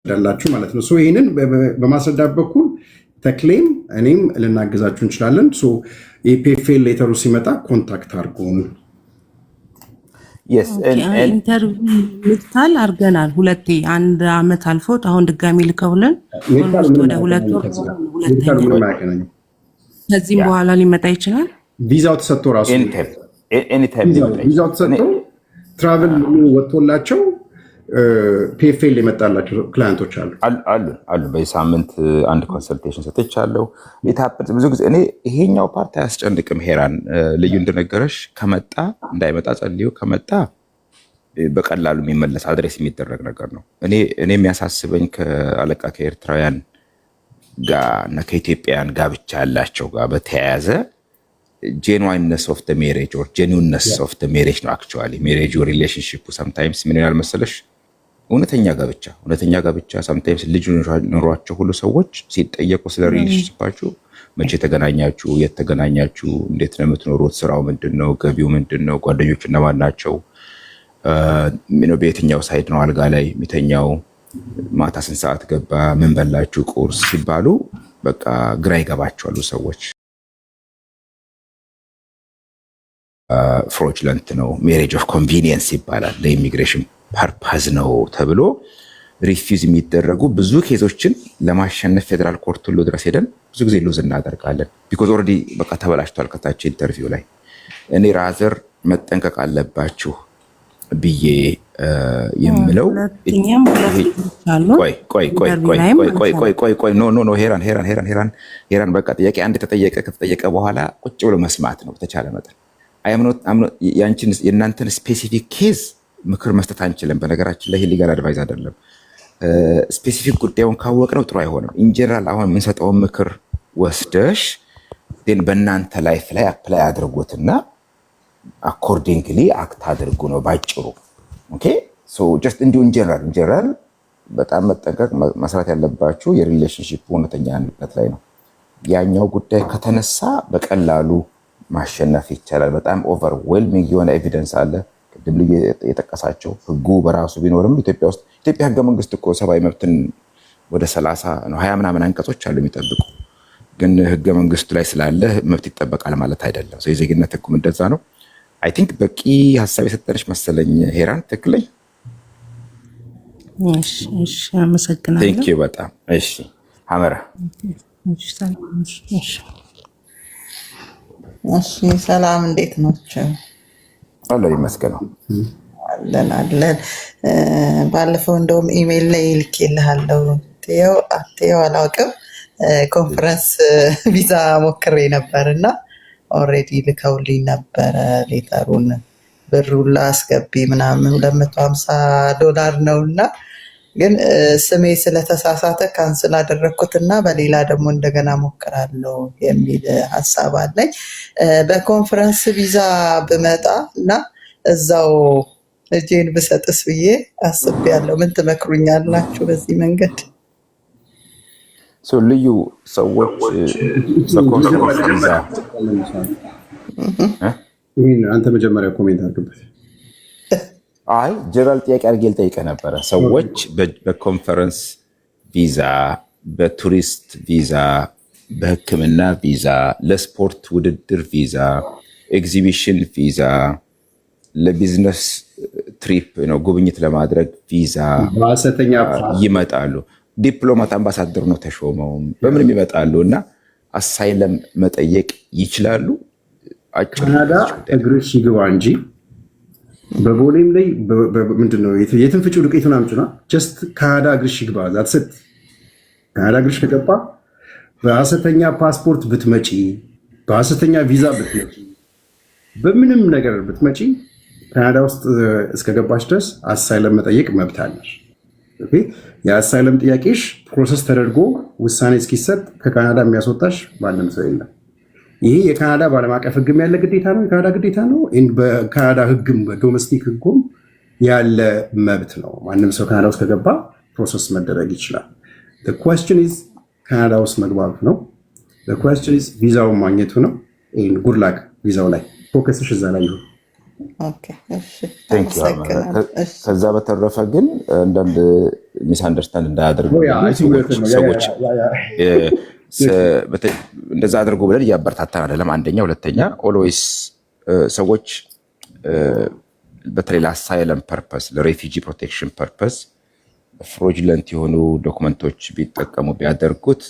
ያላችሁ ማለት ነው። ሶ ይሄንን በማስረዳት በኩል ተክሌም እኔም ልናገዛችሁ እንችላለን። ሶ የፒኤፍኤል ሌተሩ ሲመጣ ኮንታክት አድርጉን። ኢንተርቪው ልታል አድርገናል ሁለቴ፣ አንድ አመት አልፎት አሁን ድጋሚ ልከውልን ወደ 2 ወር ከዚህም በኋላ ሊመጣ ይችላል። ቪዛው ተሰጥቶ ራሱ ቪዛው ተሰጥቶ ትራቭል ወጥቶላቸው ፒኤፍኤል የመጣላቸው ክላይንቶች አሉ። በሳምንት አንድ ኮንሰልቴሽን ሰጥቻለሁ። ብዙ ጊዜ እኔ ይሄኛው ፓርት አያስጨንቅም። ሄራን ልዩ እንደነገረሽ ከመጣ እንዳይመጣ ጸልዩ፣ ከመጣ በቀላሉ የሚመለስ አድሬስ የሚደረግ ነገር ነው። እኔ የሚያሳስበኝ ከአለቃ ከኤርትራውያን ጋር እና ከኢትዮጵያውያን ጋብቻ ያላቸው ጋር በተያያዘ ጄንዋይነስ ኦፍ ደ ሜሬጅ ኦር ጄኒውነስ ኦፍ ደ ሜሬጅ ነው። አክቹዋሊ ሜሬጅ ሪሌሽንሺፑ ሰምታይምስ ምን ይላል መሰለሽ፣ እውነተኛ ጋብቻ ሰምታይምስ ልጅ ኖሯቸው ሁሉ ሰዎች ሲጠየቁ ስለ ሪሌሽንሺፓችሁ መቼ ተገናኛችሁ፣ የት ተገናኛችሁ፣ እንዴት ነው የምትኖሩት፣ ስራው ምንድነው፣ ገቢው ምንድነው፣ ጓደኞቹ እነማን ናቸው፣ በየትኛው ሳይድ ነው አልጋ ላይ የሚተኛው፣ ማታ ስንት ሰዓት ገባ፣ ምን በላችሁ ቁርስ ሲባሉ በቃ ግራ ይገባቸዋሉ ሰዎች። ፍሮጅለንት ነው፣ ሜሬጅ ኦፍ ኮንቪኒየንስ ይባላል፣ ለኢሚግሬሽን ፐርፐዝ ነው ተብሎ ሪፊውዝ የሚደረጉ ብዙ ኬዞችን ለማሸነፍ ፌዴራል ኮርት ሁሉ ድረስ ሄደን ብዙ ጊዜ ሉዝ እናደርጋለን። ቢኮዝ ኦልሬዲ በቃ ተበላሽቷል። ከታች ኢንተርቪው ላይ እኔ ራዘር መጠንቀቅ አለባችሁ ብዬ የምለው ሄራን በቃ ጥያቄ አንድ ከተጠየቀ በኋላ ቁጭ ብሎ መስማት ነው በተቻለ መጠን። የእናንተን ስፔሲፊክ ኬዝ ምክር መስጠት አንችልም። በነገራችን ላይ ሊጋል አድቫይዝ አይደለም። ስፔሲፊክ ጉዳዩን ካወቅነው ጥሩ አይሆንም። ኢንጀነራል አሁን የምንሰጠውን ምክር ወስደሽ ግን በእናንተ ላይፍ ላይ አፕላይ አድርጉትና አኮርዲንግሊ አክት አድርጉ ነው ባጭሩ። ኦኬ ሶ ጀስት እንዲሁ ኢንጀነራል በጣም መጠንቀቅ መስራት ያለባችሁ የሪሌሽንሺፕ እውነተኛነት ላይ ነው። ያኛው ጉዳይ ከተነሳ በቀላሉ ማሸነፍ ይቻላል። በጣም ኦቨርዌልሚንግ የሆነ ኤቪደንስ አለ። ቅድም ልዩ የጠቀሳቸው ህጉ በራሱ ቢኖርም ኢትዮጵያ ውስጥ ኢትዮጵያ ህገ መንግስት እኮ ሰብአዊ መብትን ወደ 30 ነው 20 ምናምን አንቀጾች አሉ የሚጠብቁ። ግን ህገ መንግስቱ ላይ ስላለ መብት ይጠበቃል ማለት አይደለም። የዜግነት ህጉም እንደዛ ነው። አይ ቲንክ በቂ ሀሳብ የሰጠነች መሰለኝ ሄራን። ትክክለኝ? እሺ አመሰግናለሁ። ቴንክ ዩ በጣም እሺ። ሐመራ እሺ ሰላም፣ እንዴት ናቸው? አለ ይመስገነው አለን። ባለፈው እንደውም ኢሜል ላይ ልኬልሃለሁ። አትየው አላውቅም። ኮንፈረንስ ቪዛ ሞክሬ ነበርና ኦልሬዲ ልከውልኝ ነበረ ሌተሩን። ብሩን ላስገቢ ምናምን $250 ነውና ግን ስሜ ስለተሳሳተ ካንስል አደረግኩትና በሌላ ደግሞ እንደገና ሞክራለሁ የሚል ሀሳብ አለኝ። በኮንፈረንስ ቪዛ ብመጣ እና እዛው እጄን ብሰጥስ ብዬ አስቤያለሁ። ምን ትመክሩኛላችሁ በዚህ መንገድ? ልዩ ሰዎች በኮንፈረንስ ቪዛ አንተ መጀመሪያ ኮሜንት አድርግበት። አይ ጀነራል ጥያቄ አድርጌ ልጠይቅህ ነበረ። ሰዎች በኮንፈረንስ ቪዛ፣ በቱሪስት ቪዛ፣ በሕክምና ቪዛ፣ ለስፖርት ውድድር ቪዛ፣ ኤግዚቢሽን ቪዛ፣ ለቢዝነስ ትሪፕ ነው ጉብኝት ለማድረግ ቪዛ ይመጣሉ። ዲፕሎማት አምባሳደር ነው ተሾመውም በምንም ይመጣሉ እና አሳይለም መጠየቅ ይችላሉ። ካናዳ እግርሽ ይግባ እንጂ በቦሌም ላይ ምንድነው የትን ፍጩ ዱቄቱን አምጪና ጀስት ካናዳ እግርሽ ይግባ። ዛትስት ካናዳ እግርሽ ከገባ በሐሰተኛ ፓስፖርት ብትመጪ፣ በሐሰተኛ ቪዛ ብትመጪ፣ በምንም ነገር ብትመጪ ካናዳ ውስጥ እስከገባሽ ድረስ አሳይለም መጠየቅ መብት አለሽ። ኦኬ የአሳይለም ጥያቄሽ ፕሮሰስ ተደርጎ ውሳኔ እስኪሰጥ ከካናዳ የሚያስወጣሽ ማንም ሰው የለም። ይሄ የካናዳ በዓለም አቀፍ ሕግም ያለ ግዴታ ነው። የካናዳ ግዴታ ነው። በካናዳ ሕግም በዶሜስቲክ ሕጉም ያለ መብት ነው። ማንም ሰው ካናዳ ውስጥ ከገባ ፕሮሰስ መደረግ ይችላል። ኩዌስችን ኢዝ ካናዳ ውስጥ መግባቱ ነው። ኩዌስችን ኢዝ ቪዛውን ማግኘቱ ነው። ጉድላክ ቪዛው ላይ ፎከስሽ እዛ ላይ ይሁን። ከዛ በተረፈ ግን አንዳንድ ሚስ አንደርስታንድ እንዳያደርጉ ሰዎች እንደዛ አድርጎ ብለን እያበረታታን አይደለም። አንደኛ፣ ሁለተኛ ኦልዌይስ ሰዎች በተለይ ለአሳይለም ፐርፐስ ለሬፊጂ ፕሮቴክሽን ፐርፐስ ፍሮጅለንት የሆኑ ዶክመንቶች ቢጠቀሙ ቢያደርጉት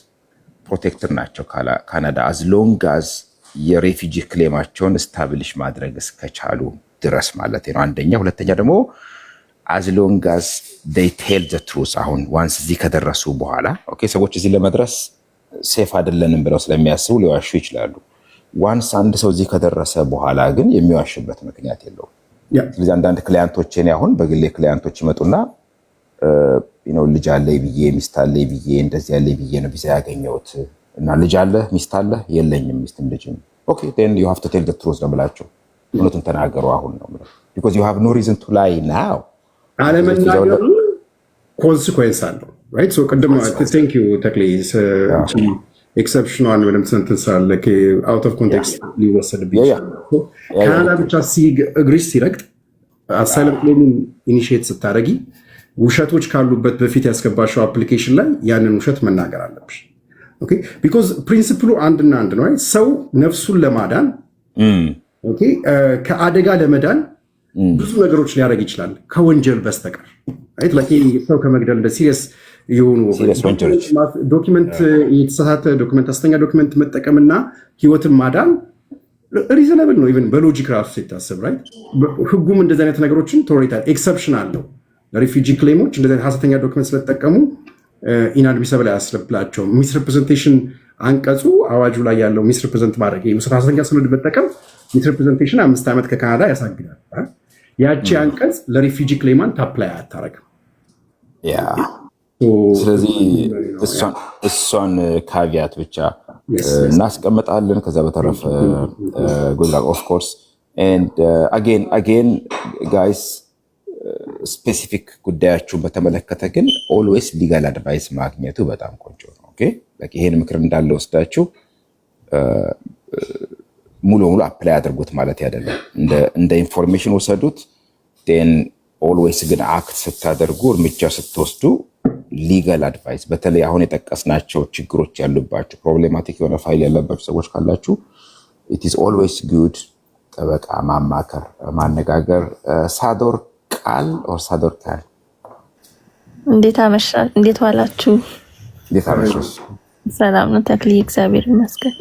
ፕሮቴክትር ናቸው ካናዳ አዝ ሎንግ አዝ የሬፊጂ ክሌማቸውን ስታብሊሽ ማድረግ እስከቻሉ ድረስ ማለት ነው። አንደኛ፣ ሁለተኛ ደግሞ አዝ ሎንግ አዝ ዴይ ቴል ዘ ትሩዝ። አሁን ዋንስ እዚህ ከደረሱ በኋላ ሰዎች እዚህ ለመድረስ ሴፍ አይደለንም ብለው ስለሚያስቡ ሊዋሹ ይችላሉ። ዋንስ አንድ ሰው እዚህ ከደረሰ በኋላ ግን የሚዋሽበት ምክንያት የለውም። ስለዚህ አንዳንድ ክላያንቶች አሁን በግሌ ክላያንቶች ይመጡና ልጅ አለኝ ብዬ ሚስት አለኝ ብዬ እንደዚህ አለኝ ብዬ ነው ቪዛ ያገኘሁት እና ልጅ አለ ሚስት አለ የለኝም ሚስትም ልጅም then you have to tell the truth ነው ብላቸው እውነቱን ተናገሩ አሁን ነው because you have no reason to lie now አለመናገሩ ኮንሲኩዌንስ አለው right so ቅድም thank you ተክሌ ኤክሰፕሽናል ምንም ሰንተንስ አለ out of context ሊወሰድብኝ ካናዳ ብቻ እግርሽ ሲረግጥ አሳይለም ክሌም ኢኒሺየት ስታደርጊ ውሸቶች ካሉበት በፊት ያስገባሽው አፕሊኬሽን ላይ ያንን ውሸት መናገር አለብሽ። ኦኬ ቢኮዝ ፕሪንሲፕሉ አንድና አንድ ነው። ሰው ነፍሱን ለማዳን ከአደጋ ለመዳን ብዙ ነገሮች ሊያደርግ ይችላል ከወንጀል በስተቀር ሰው ከመግደል እንደ ሲሪየስ የሆኑ ዶክመንት የተሳሳተ ዶክመንት ሐሰተኛ ዶክመንት መጠቀምና ህይወትን ማዳን ሪዘናብል ነው። ኢቨን በሎጂክ ራሱ ሲታሰብ ህጉም እንደዚህ አይነት ነገሮችን ቶለሬት ኤክሰፕሽን አለው። ለሪፊጂ ክሌሞች እንደዚህ ሐሰተኛ ዶክመንት ስለተጠቀሙ ኢንአድሚሰብል አያስብላቸውም። ሚስ ሪፕሬዘንቴሽን አንቀጹ አዋጁ ላይ ያለው ሚስ ሪፕሬዘንት ማድረግ ሐሰተኛ ሰነድ መጠቀም ሚስ ሪፕሬዘንቴሽን 5 ዓመት ከካናዳ ያሳግዳል። ያቺ አንቀጽ ለሪፊጂ ክሌማንት አፕላይ አታረግም። ስለዚህ እሷን ካቪያት ብቻ እናስቀምጣለን። ከዛ በተረፈ ጉድ ላክ ኦፍ ኮርስ ኤንድ አጌን ጋይስ ስፔሲፊክ ጉዳያችሁን በተመለከተ ግን ኦልዌይስ ሊጋል አድቫይስ ማግኘቱ በጣም ቆንጆ ነው። ይሄን ምክር እንዳለ ወስዳችሁ ሙሉ ሙሉ አፕላይ አድርጉት ማለት አይደለም። እንደ ኢንፎርሜሽን ወሰዱት። ኦልዌይስ ግን አክት ስታደርጉ እርምጃ ስትወስዱ ሊጋል አድቫይስ በተለይ አሁን የጠቀስናቸው ችግሮች ያሉባቸው ፕሮብሌማቲክ የሆነ ፋይል ያለባቸው ሰዎች ካላችሁ ኢት ኢዝ ኦልዌይስ ጉድ ጠበቃ ማማከር ማነጋገር። ሳዶር ቃል ኦር ሳዶር ቃል እንዴት ዋላችሁ? እንዴት አመሻሽ? ሰላም ነው ተክሊ፣ እግዚአብሔር ይመስገን።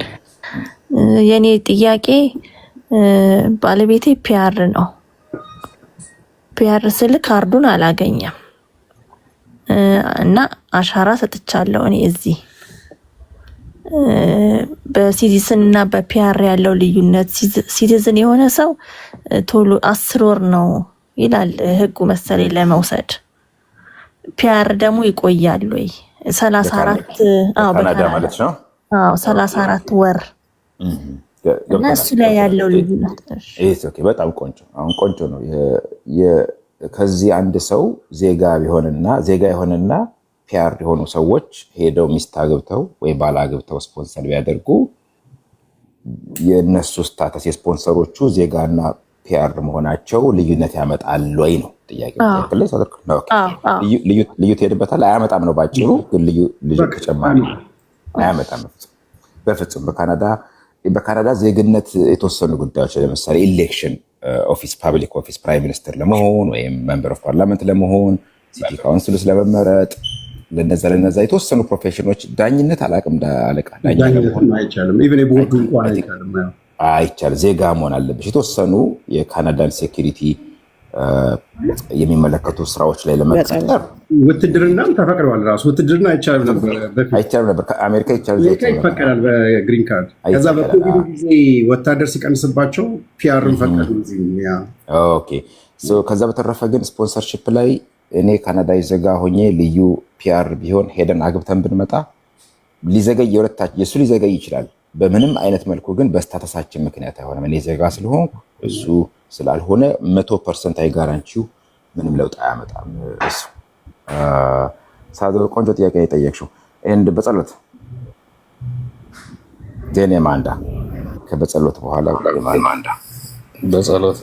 የኔ ጥያቄ ባለቤቴ ፒአር ነው። ፒአር ስል ካርዱን አላገኘም እና አሻራ ሰጥቻለሁ። እኔ እዚህ በሲቲዝን እና በፒአር ያለው ልዩነት ሲቲዝን የሆነ ሰው ቶሎ 10 ወር ነው ይላል ህጉ መሰለኝ ለመውሰድ። ፒአር ደግሞ ይቆያል ወይ 34 በካናዳ ማለት ነው። 34 ወር እና እሱ ላይ ያለው ልዩነት በጣም ቆንጆ። አሁን ቆንጆ ነው። ከዚህ አንድ ሰው ዜጋ የሆነና ፒአር የሆኑ ሰዎች ሄደው ሚስት አግብተው ወይ ባል አግብተው ስፖንሰር ቢያደርጉ የነሱ ስታተስ የስፖንሰሮቹ ዜጋና ፒአር መሆናቸው ልዩነት ያመጣል ወይ ነው ጥያቄ። ልዩ ትሄድበታል? አያመጣም ነው ባጭሩ። ግን ልዩ ተጨማሪ አያመጣም በፍጹም። በካናዳ ዜግነት የተወሰኑ ጉዳዮች ለምሳሌ ኢሌክሽን ኦፊስ፣ ፓብሊክ ኦፊስ፣ ፕራይም ሚኒስትር ለመሆን ወይም ሜምበር ኦፍ ፓርላመንት ለመሆን፣ ሲቲ ካውንስል ውስጥ ለመመረጥ ለነዛ የተወሰኑ ፕሮፌሽኖች ዳኝነት አላቅም አለቃ አይቻልም። ዜጋ መሆን አለብሽ። የተወሰኑ የካናዳን ሴኪሪቲ የሚመለከቱ ስራዎች ላይ ለመቀጠር ውትድርናም ተፈቅደዋል። ራሱ ውትድርና አይቻልም ነበር። አሜሪካ ይፈቀዳል በግሪን ካርድ። ከዛ በኮቪድ ጊዜ ወታደር ሲቀንስባቸው ፒአርን ፈቀዱ። ከዛ በተረፈ ግን ስፖንሰርሺፕ ላይ እኔ ካናዳዊ ዜጋ ሆኜ ልዩ ፒአር ቢሆን ሄደን አግብተን ብንመጣ የእሱ ሊዘገይ ይችላል። በምንም አይነት መልኩ ግን በስታተሳችን ምክንያት አይሆንም። እኔ ዜጋ ስለሆን እሱ ስላልሆነ 100% አይጋራንቺው ምንም ለውጥ አያመጣም። እሱ ሳዶር ቆንጆ ጥያቄ የጠየቅሽው እንድ በጸሎት ዜኔ ማንዳ ከበጸሎት በኋላ በጸሎት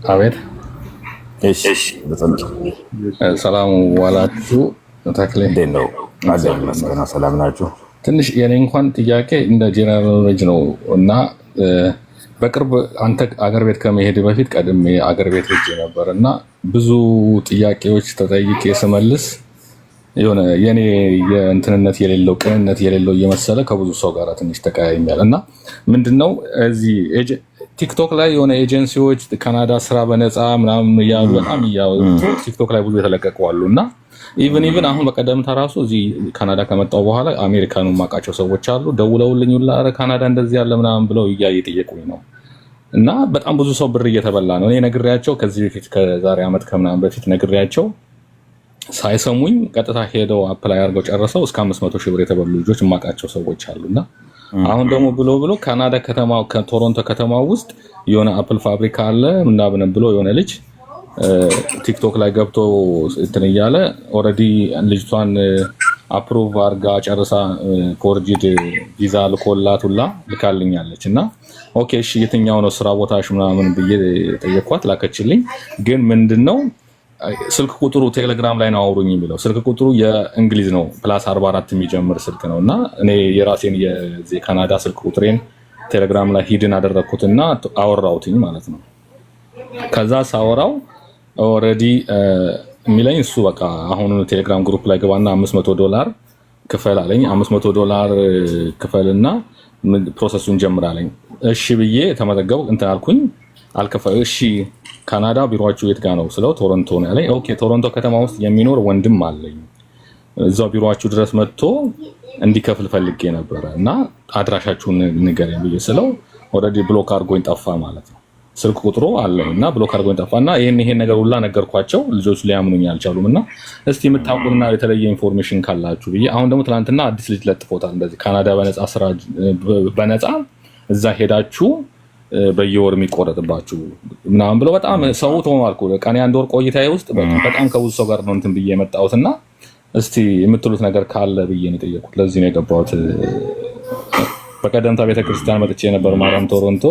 አቤት። እሺ ሰላም ዋላችሁ። ተክሌ እንዴት ነው? አለን መስገና ሰላም ናችሁ? ትንሽ የኔ እንኳን ጥያቄ እንደ ጄነራል ኖሌጅ ነው እና በቅርብ አንተ አገር ቤት ከመሄድ በፊት ቀድሜ አገር ቤት ሄጄ ነበር እና ብዙ ጥያቄዎች ተጠይቄ ስመልስ የሆነ የኔ የእንትንነት የሌለው ቅንነት የሌለው እየመሰለ ከብዙ ሰው ጋር ትንሽ ተቀያይኛል እና ምንድነው እዚህ ቲክቶክ ላይ የሆነ ኤጀንሲዎች ካናዳ ስራ በነፃ ምናምን እያሉ በጣም እያወጡ ቲክቶክ ላይ ብዙ የተለቀቁ አሉ እና ኢቭን አሁን በቀደምታ ራሱ እዚህ ካናዳ ከመጣሁ በኋላ አሜሪካኑ የማውቃቸው ሰዎች አሉ ደውለውልኝ ሁላ ኧረ ካናዳ እንደዚህ ያለ ምናምን ብለው እየጠየቁኝ ነው እና በጣም ብዙ ሰው ብር እየተበላ ነው። እኔ ነግሬያቸው ከዚህ በፊት ከዛሬ ዓመት ከምናምን በፊት ነግሬያቸው ሳይሰሙኝ ቀጥታ ሄደው አፕላይ አድርገው ጨርሰው እስከ 500 ሺህ ብር የተበሉ ልጆች የማውቃቸው ሰዎች አሉና አሁን ደግሞ ብሎ ካናዳ ከተማ ከቶሮንቶ ከተማ ውስጥ የሆነ አፕል ፋብሪካ አለ ምናምን ብሎ የሆነ ልጅ ቲክቶክ ላይ ገብቶ እንትን እያለ ኦልሬዲ ልጅቷን አፕሩቭ አድርጋ ጨርሳ ፎርጂድ ቪዛ ልኮላት ሁላ ልካልኛለች እና ኦኬ እሺ የትኛው ነው ስራ ቦታሽ ምናምን ብዬ ጠየኳት ላከችልኝ። ግን ምንድነው ስልክ ቁጥሩ ቴሌግራም ላይ ነው አውሩኝ የሚለው ስልክ ቁጥሩ የእንግሊዝ ነው +44 የሚጀምር ስልክ ነው እና እኔ የራሴን የካናዳ ስልክ ቁጥሬን ቴሌግራም ላይ ሂድን አደረኩትና አወራውትኝ ማለት ነው። ከዛ ሳወራው ኦልሬዲ የሚለኝ እሱ በቃ አሁን ቴሌግራም ግሩፕ ላይ ገባና $500 ክፈል አለኝ። $500 ክፈልና ፕሮሰሱን ጀምራለኝ። እሺ ብዬ ተመዘገቡ እንትን አልኩኝ። አልከፈል እሺ ካናዳ ቢሮአችሁ የት ጋር ነው ስለው ቶሮንቶ ነው ያለኝ። ኦኬ ቶሮንቶ ከተማ ውስጥ የሚኖር ወንድም አለኝ እዛው ቢሮአችሁ ድረስ መጥቶ እንዲከፍል ፈልጌ ነበረ እና አድራሻችሁን ንገረኝ ብዬ ስለው ኦልሬዲ ብሎክ አድርጎኝ ጠፋ ማለት ነው። ስልክ ቁጥሩ አለኝ እና ብሎክ አድርጎኝ ጠፋና ይሄን ነገር ሁላ ነገርኳቸው። ልጆች ሊያምኑኝ አልቻሉም እና እስቲ የምታውቁና የተለየ ኢንፎርሜሽን ካላችሁ ብዬ አሁን ደግሞ ትናንትና አዲስ ልጅ ለጥፎታል እንደዚህ ካናዳ በነፃ ስራ በነፃ እዛ ሄዳችሁ በየወር የሚቆረጥባችሁ ምናምን ብለው በጣም ሰው ተማልኩ። ቀን አንድ ወር ቆይታዬ ውስጥ በጣም ከብዙ ሰው ጋር ነው እንትን ብዬ የመጣሁትና እስቲ የምትሉት ነገር ካለ ብዬ ነው የጠየቁት። ለዚህ ነው የገባሁት። በቀደምታ ቤተክርስቲያን መጥቼ ነበር ማርያም ቶሮንቶ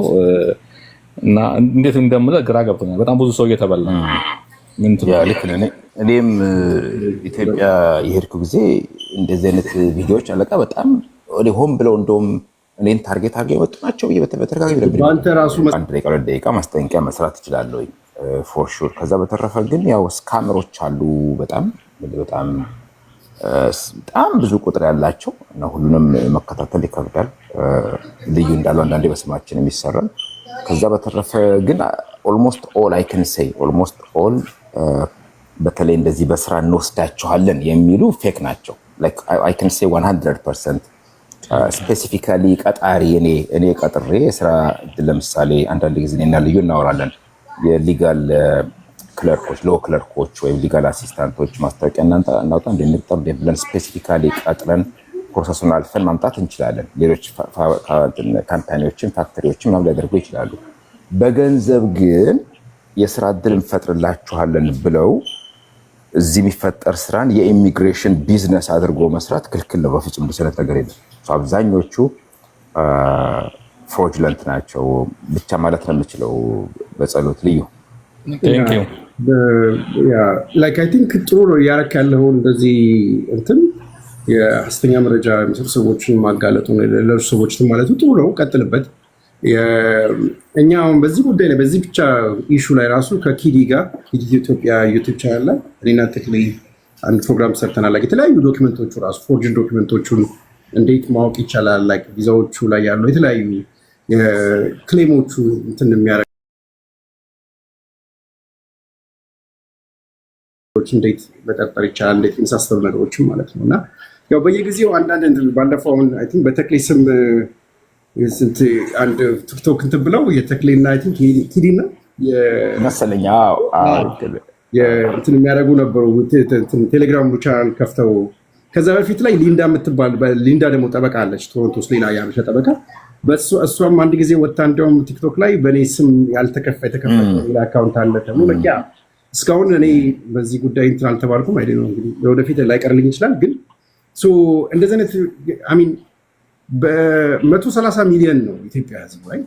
እና እንዴት እንደምለ ግራ ገብቶኛል። በጣም ብዙ ሰው እየተበላ ምን ልክ ነህ። እኔም ኢትዮጵያ የሄድኩ ጊዜ እንደዚህ አይነት ቪዲዮዎች አለቃ በጣም ሆን ብለው እንደውም እኔን ታርጌት አድርገው የመጡ ናቸው ብዬ በተደጋጋሚ ነበር። አንተ ራሱ 1 ደቂቃ ማስጠንቀቂያ መስራት ትችላለህ ፎር ሹር። ከዛ በተረፈ ግን ያው ስካመሮች አሉ በጣም ብዙ ቁጥር ያላቸው እና ሁሉንም መከታተል ይከብዳል። ልዩ እንዳለው አንዳንዴ በስማችን የሚሰራል። ከዛ በተረፈ ግን ኦልሞስት ኦል አይ ካን ሴይ ኦልሞስት ኦል በተለይ እንደዚህ በስራ እንወስዳቸዋለን የሚሉ ፌክ ናቸው። ላይክ አይ ካን ሴይ 100% ስፔሲፊካሊ ቀጣሪ እኔ ቀጥሬ ስራ ለምሳሌ አንዳንድ ጊዜ እና ልዩ እናወራለን የሊጋል ክለርኮች ሎ ክለርኮች ወይም ሊጋል አሲስታንቶች ማስታወቂያ እናውጣ እንደምንጠር ብለን ስፔሲፊካሊ ቀጥረን ፕሮሰሱን አልፈን ማምጣት እንችላለን። ሌሎች ካምፓኒዎችን ፋክተሪዎችን ምናምን ሊያደርጉ ይችላሉ። በገንዘብ ግን የስራ እድል እንፈጥርላችኋለን ብለው እዚህ የሚፈጠር ስራን የኢሚግሬሽን ቢዝነስ አድርጎ መስራት ክልክል ነው። በፍጹም እንደዚህ ነገር የለም። አብዛኞቹ ፍሮጅለንት ናቸው ብቻ ማለት ነው የምችለው። በጸሎት ልዩ ላይክ አይ ቲንክ ጥሩ ነው እያደረክ ያለው እንደዚህ እንትን የሐሰተኛ መረጃ የሚሰሩ ሰዎችን ማጋለጡ ለሌሎች ሰዎች ማለቱ ጥሩ ነው፣ ቀጥልበት። እኛ አሁን በዚህ ጉዳይ ላይ በዚህ ብቻ ኢሹ ላይ ራሱ ከኪዲ ጋር ኪዲ ኢትዮጵያ ዩቲዩብ ቻናል ላይ እኔና ተክሌ አንድ ፕሮግራም ሰርተናል። ላይ የተለያዩ ዶክመንቶቹ ራሱ ፎርጅን ዶክመንቶቹን እንዴት ማወቅ ይቻላል፣ ላይ ቪዛዎቹ ላይ ያሉ የተለያዩ ክሌሞቹ እንትን የሚያደርጉ እንዴት መጠርጠር ይቻላል፣ እንዴት የመሳሰሉ ነገሮችም ማለት ነው። እና ያው በየጊዜው አንዳንድ ባለፈው አሁን አይ ቲንክ በተክሌ ስም ስንት አንድ ቲክቶክ እንትን ብለው የተክሌና አይ ቲንክ ኪዲና መሰለኝ እንትን የሚያደርጉ ነበሩ ቴሌግራም ቻናል ከፍተው። ከዛ በፊት ላይ ሊንዳ የምትባል ሊንዳ ደግሞ ጠበቃ አለች ቶሮንቶ ውስጥ ሌላ ያበሻ ጠበቃ። እሷም አንድ ጊዜ ወጥታ እንዲያውም ቲክቶክ ላይ በእኔ ስም የተከፈተ ሌላ አካውንት አለ ተብሎ በቃ እስካሁን እኔ በዚህ ጉዳይ እንትን አልተባልኩም። አይደል ነው እንግዲህ ወደፊት ላይቀርልኝ ይችላል። ግን እንደዚህ አይነት አሚን በ130 ሚሊዮን ነው ኢትዮጵያ ህዝብ ላይ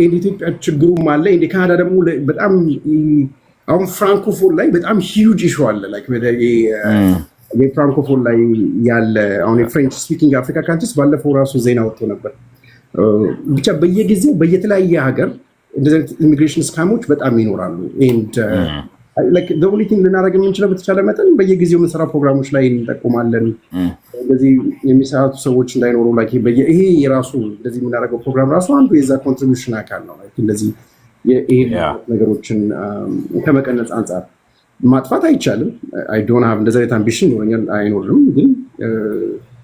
ኢትዮጵያ ችግሩም አለ። ካናዳ ደግሞ በጣም አሁን ፍራንኮፎን ላይ በጣም ሂውጅ ኢሹ አለ። የፍራንኮፎን ላይ ያለ አሁን የፍሬንች ስፒኪንግ አፍሪካ ካንትሪስ ባለፈው ራሱ ዜና ወጥቶ ነበር። ብቻ በየጊዜው በየተለያየ ሀገር እንደዚህ አይነት ኢሚግሬሽን ስካሞች በጣም ይኖራሉ። ኦንሊ ልናደርግ የምንችለው በተቻለ መጠን በየጊዜው የምንሰራ ፕሮግራሞች ላይ እንጠቁማለን። እንደዚህ የሚሰራቱ ሰዎች እንዳይኖሩ ይሄ የራሱ እንደዚህ የምናደርገው ፕሮግራም ራሱ አንዱ የዛ ኮንትሪቢሽን አካል ነው። እንደዚህ ነገሮችን ከመቀነጽ አንጻር ማጥፋት አይቻልም። አይ ዶንት ሃቭ እንደዚህ አይነት አምቢሽን ይኖረኛል አይኖርም። ግን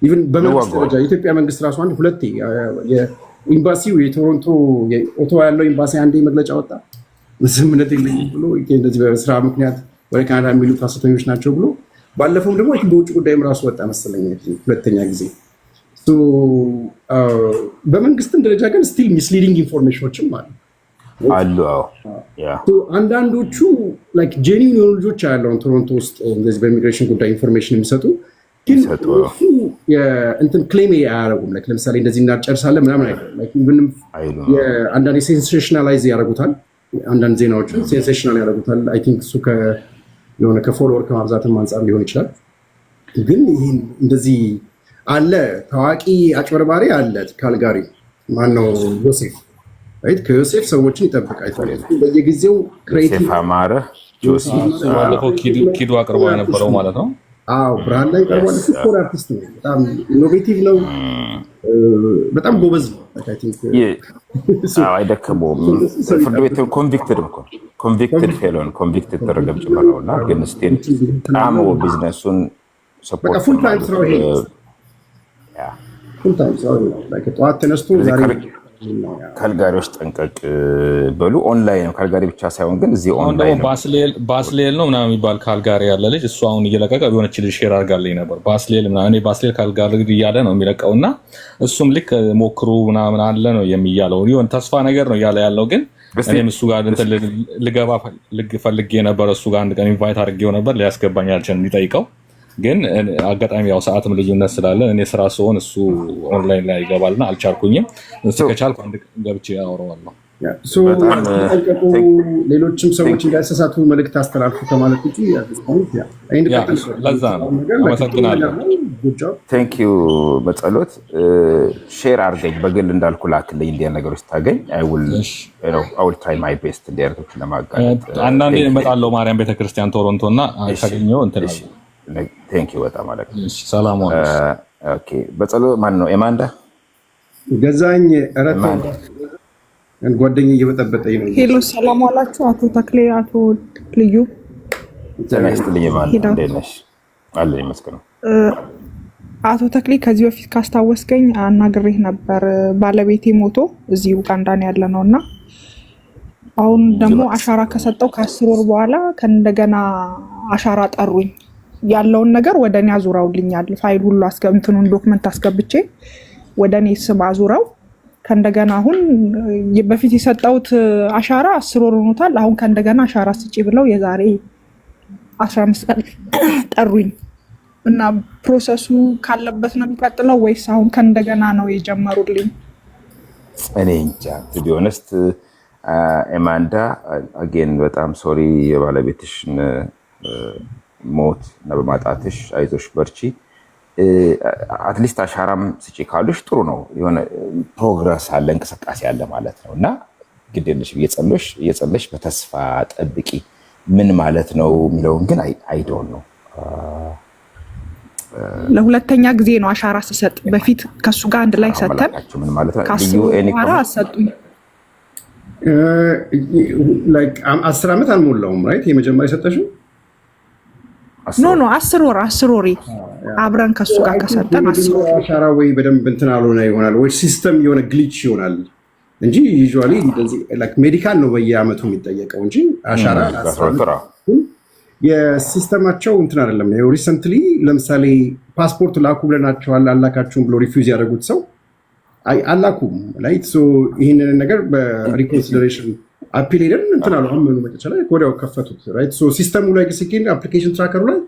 ኢቭን በመንግስት ደረጃ የኢትዮጵያ መንግስት ራሱ ሁለቴ የኤምባሲው የቶሮንቶ የኦቶዋ ያለው ኤምባሲ አንዴ መግለጫ ወጣ ስምምነት የለኝም ብሎ እንደዚህ በስራ ምክንያት ወደ ካናዳ የሚሉት ሐሰተኞች ናቸው ብሎ ባለፈውም ደግሞ በውጭ ጉዳይም ራሱ ወጣ መሰለኝ ሁለተኛ ጊዜ። በመንግስትም ደረጃ ግን ስቲል ሚስሊዲንግ ኢንፎርሜሽኖችም አሉ። አንዳንዶቹ ጄኒውን የሆኑ ልጆች ያለውን ቶሮንቶ ውስጥ እንደዚህ በኢሚግሬሽን ጉዳይ ኢንፎርሜሽን የሚሰጡ ግን እሱ እንትን ክሌም አያደርጉም። ለምሳሌ እንደዚህ እናጨርሳለን ምናምን አይደለም። አንዳንድ ሴንሴሽናላይዝ ያደርጉታል። አንዳንድ ዜናዎችን ሴንሴሽናል ያደርጉታል። አይ ቲንክ እሱ የሆነ ከፎሎወር ከማብዛትም አንጻር ሊሆን ይችላል። ግን ይህን እንደዚህ አለ ታዋቂ አጭበርባሪ አለ ካልጋሪ ማነው ዮሴፍ ከዮሴፍ ሰዎችን ይጠብቃል። በየጊዜው ዮሴፍ አማረ ባለፈው ኪዱ አቅርቦ የነበረው ማለት ነው። ብርሃን ላይ ቀርቧል። ሱፐር አርቲስት ነው። በጣም ኢኖቬቲቭ ነው። በጣም ጎበዝ ነው። አይደከመውም። ፍርድ ቤት ኮንቪክትድ ፌሎን ኮንቪክትድ ተደረገም ጭምር ነው እና ግን ስቲል በጣም ቢዝነሱን ሰፖርት ፉል ታይም ስራው ይሄ ፉል ታይም ስራው ነው። ጠዋት ተነስቶ ዛሬ ካልጋሪዎች ጠንቀቅ በሉ። ኦንላይን ነው ካልጋሪ ብቻ ሳይሆን ግን እዚህ ኦንላይን ነው። ባስሌል ነው ምናምን የሚባል ካልጋሪ ያለ ልጅ እሱ አሁን እየለቀቀ የሆነች ልጅ ሼር አድርጋልኝ ነበር። ባስሌል ምናምን እኔ ባስሌል ካልጋሪ እያለ ነው የሚለቀው እና እሱም ልክ ሞክሩ ምናምን አለ ነው የሚያለው የሆነ ተስፋ ነገር ነው እያለ ያለው። ግን እኔም እሱ ጋር እንትን ልገባ ፈልጌ ነበር። እሱ ጋር አንድ ቀን ኢንቫይት አድርጌው ነበር ሊያስገባኝ አልቻለም ሊጠይቀው። ግን አጋጣሚ ያው ሰዓትም ልዩነት ስላለ እኔ ስራ ስሆን እሱ ኦንላይን ላይ ይገባልና አልቻልኩኝም። እሱ ከቻልኩ አንድ ገብቼ አወራዋለሁ። ሌሎችም ሰዎች እንዳይሳሳቱ መልእክት አስተላልፉ ከማለት ውጪ ለዛ ነው። አመሰግናለሁ። ቴንክ ዩ። በጸሎት ሼር አድርገኝ በግል እንዳልኩ ላክልኝ። እንዲያ ነገሮች ታገኝ አይ ዊል ትራይ ማይ ቤስት እንዲያርቶች ለማጋለጥ አንዳንዴ እመጣለሁ ማርያም ቤተክርስቲያን ቶሮንቶ እና ካገኘው እንትን ቴንክ ዩ በጣም ማለት ነው። ሰላም ሆነ። ኦኬ በጸሎት ማን ነው? ኤማንዳ ገዛኝ ረታ ጓደኛዬ እየበጠበጠኝ ነው። ሄሎ ሰላም ዋላችሁ። አቶ ተክሌ፣ አቶ ልዩ ጤና ይስጥልኝ። ኤማንዳ እንዴት ነሽ? አለኝ ይመስገን። አቶ ተክሌ ከዚህ በፊት ካስታወስከኝ አናግሬህ ነበር። ባለቤቴ ሞቶ እዚህ ኡጋንዳ ያለ ነው እና አሁን ደግሞ አሻራ ከሰጠው ከ10 ወር በኋላ ከእንደገና አሻራ ጠሩኝ። ያለውን ነገር ወደ እኔ አዙረውልኛል። ፋይል ሁሉ እንትኑን ዶክመንት አስገብቼ ወደ እኔ ስም አዙረው ከእንደገና አሁን በፊት የሰጠሁት አሻራ 10 ወር ሆኖታል። አሁን ከእንደገና አሻራ ስጪ ብለው የዛሬ 15 ቀን ጠሩኝ እና ፕሮሰሱ ካለበት ነው የሚቀጥለው ወይስ አሁን ከእንደገና ነው የጀመሩልኝ? እኔ እንጃ። ቱ ቢ ኦነስት ኤማንዳ አጌን በጣም ሶሪ የባለቤትሽን ሞት እና በማጣትሽ አይዞሽ በርቺ። አትሊስት አሻራም ስጪ ካሉሽ ጥሩ ነው። የሆነ ፕሮግረስ አለ እንቅስቃሴ አለ ማለት ነው እና ግድ የለሽ እየጸለሽ በተስፋ ጠብቂ። ምን ማለት ነው የሚለውን ግን አይዶን ነው። ለሁለተኛ ጊዜ ነው አሻራ ስሰጥ። በፊት ከሱ ጋር አንድ ላይ ሰተን ምን ማለት ነው? አሰጡኝ። 10 ዓመት አልሞላውም ራይት? የመጀመሪያ የሰጠሽው ኖ 10 ወር አብረን ከሱ ጋር ከሰጠን 10 ወር አሻራ ወይ በደንብ እንትን አልሆነ ይሆናል ወይ ሲስተም የሆነ ግሊች ይሆናል እንጂ ዩዥዋሊ ሜዲካል ነው በየአመቱ የሚጠየቀው እንጂ አሻራ የሲስተማቸው እንትን አይደለም። ሪሰንትሊ ለምሳሌ ፓስፖርት ላኩ ብለናቸዋል አላካችሁም ብሎ ሪፊውዝ ያደረጉት ሰው አላኩም ላይት ይህንን ነገር በሪኮንሲደሬሽን አፒል ሄደን እንትን አሉ አመኑ መጨረሻ ላይ ወዲያው ከፈቱት ራይት። ሲስተሙ ላይ ሲገኝ አፕሊኬሽን ትራከሩ ላይ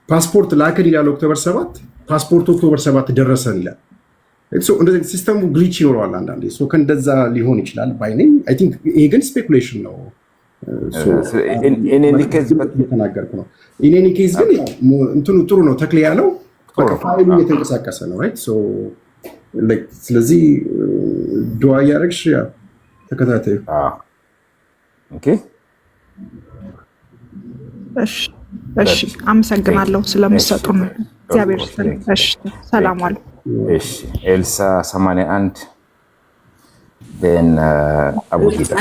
ፓስፖርት ላክን ይላል ኦክቶበር 7 ፓስፖርት ኦክቶበር 7 ደረሰን ይላል እንደዚህ ሲስተሙ ግሊች ይኖረዋል አንዳንዴ። ከእንደዛ ሊሆን ይችላል ባይ ነኝ። አይ ቲንክ ይሄ ግን ስፔኩሌሽን ነው እየተናገርኩ ነው። ኢን ኤኒ ኬዝ ግን እንትኑ ጥሩ ነው። ተክሌ ያለው ፋይሉ እየተንቀሳቀሰ ነው ራይት። ስለዚህ ዱዓ እያደረግሽ ተከታተዩ። እሺ አመሰግናለሁ ስለምትሰጡ ነው። እግዚአብሔር ይስጥልኝ። እሺ ሰላም ዋሉ። እሺ ኤልሳ 81 ደን አቡጊዳ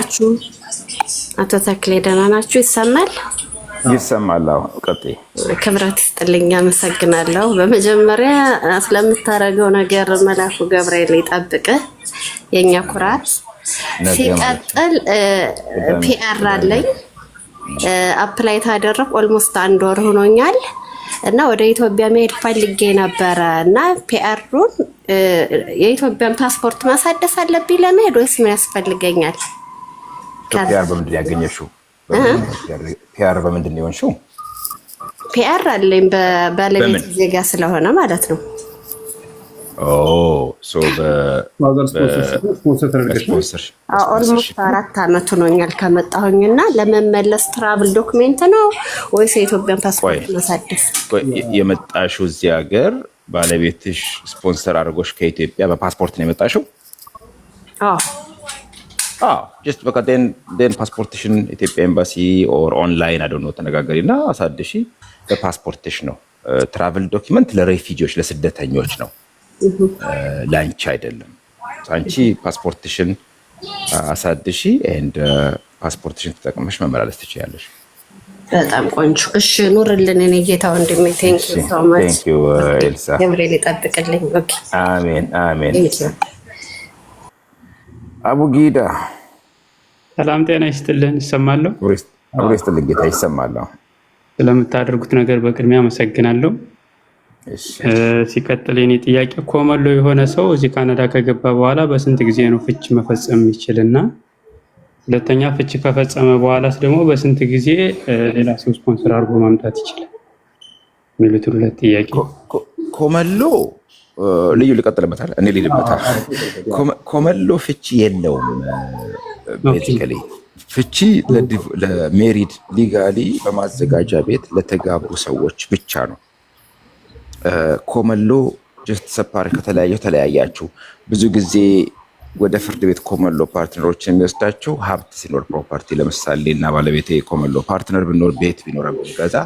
አቶ ተክሌ ደህና ናችሁ? ይሰማል? ይሰማል። ቀጥይ። ክብረት ይስጥልኝ። አመሰግናለሁ። በመጀመሪያ ስለምታደርገው ነገር መላኩ ገብርኤል ይጠብቅህ፣ የኛ ኩራት። ሲቀጥል ፒአር አለኝ አፕላይ ታደረኩ ኦልሞስት 1 ወር ሆኖኛል እና ወደ ኢትዮጵያ መሄድ ፈልጌ ነበረ እና ፒአሩን የኢትዮጵያን ፓስፖርት ማሳደስ አለብኝ ለመሄድ ወይስ ምን ያስፈልገኛል? ፒአር በምንድን ያገኘሽው? ፒአር በምንድን ነው የሆንሽው? ፒአር አለኝ በባለቤት ዜጋ ስለሆነ ማለት ነው። ኦልሞስት 4 ዓመት ሆኖኛል ከመጣሁኝና ለመመለስ ትራቭል ዶክሜንት ነው ወይስ የኢትዮጵያን ፓስፖርት ማሳደስ? የመጣሽው እዚህ ሀገር ባለቤትሽ ስፖንሰር አድርጎሽ ከኢትዮጵያ በፓስፖርት ነው የመጣሽው? ጀስት በቃ ዴን ፓስፖርትሽን ኢትዮጵያ ኤምባሲ ኦር ኦንላይን አደነ ተነጋገሪና አሳድሺ። በፓስፖርትሽ ነው። ትራቭል ዶክመንት ለሬፊጂዎች ለስደተኞች ነው፣ ላንቺ አይደለም። አንቺ ፓስፖርትሽን አሳድሺ ኤንድ ፓስፖርትሽን ተጠቅመሽ መመላለስ ትችያለሽ። በጣም ቆንጆ። እሺ ኑርልን። እኔ ጌታ ወንድሜ ቴንክ ዩ ሶ ማች። ቴንክ ዩ ኤልሳ። ገብርኤል ይጠብቅልኝ። ኦኬ አሜን አሜን። አቡጊዳ ሰላም ጤና ይስጥልን። ይሰማለሁ? አብሮ ይስጥልን ጌታ ይሰማል። ስለምታደርጉት ነገር በቅድሚያ አመሰግናለሁ። ሲቀጥል የኔ ጥያቄ ኮመሎ የሆነ ሰው እዚህ ካናዳ ከገባ በኋላ በስንት ጊዜ ነው ፍቺ መፈጸም ይችላልና፣ ሁለተኛ ፍቺ ከፈጸመ በኋላስ ደግሞ በስንት ጊዜ ሌላ ሰው ስፖንሰር አድርጎ ማምጣት ይችላል? የሚሉት ሁለት ጥያቄ። ኮመሎ ልዩ ልቀጥልበታል። እኔ ልልበታል። ኮመሎ ፍቺ የለውም። ቤዚካሊ ፍቺ ለሜሪድ ሊጋሊ በማዘጋጃ ቤት ለተጋቡ ሰዎች ብቻ ነው። ኮመሎ ጀስት ሰፓሪ ከተለያያችሁ ብዙ ጊዜ ወደ ፍርድ ቤት ኮመሎ ፓርትነሮች የሚወስዳቸው ሀብት ሲኖር ፕሮፐርቲ፣ ለምሳሌ እና ባለቤቴ ኮመሎ ፓርትነር ብኖር ቤት ቢኖር ብንገዛ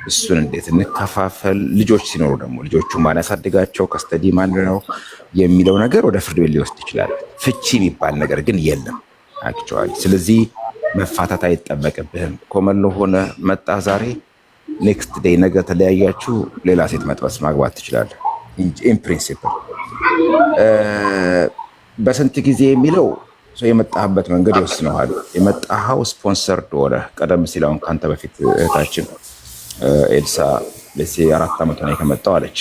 እሱን እንዴት እንከፋፈል፣ ልጆች ሲኖሩ ደግሞ ልጆቹ ማን ያሳድጋቸው፣ ከስተዲ ማን ነው የሚለው ነገር ወደ ፍርድ ቤት ሊወስድ ይችላል። ፍቺ የሚባል ነገር ግን የለም አክቹዋሊ። ስለዚህ መፋታት አይጠበቅብህም። ኮመሎ ሆነ መጣ ዛሬ ኔክስት ዴይ ነገ ተለያያችሁ ሌላ ሴት መጥበስ ማግባት ትችላለህ። ኢን ፕሪንሲፕል በስንት ጊዜ የሚለው ሰው የመጣህበት መንገድ ይወስነዋል። የመጣኸው ስፖንሰርድ ሆነ ቀደም ሲል አሁን ከአንተ በፊት እህታችን ኤልሳ ለሴ 4 ዓመት ሆነ ከመጣው አለች።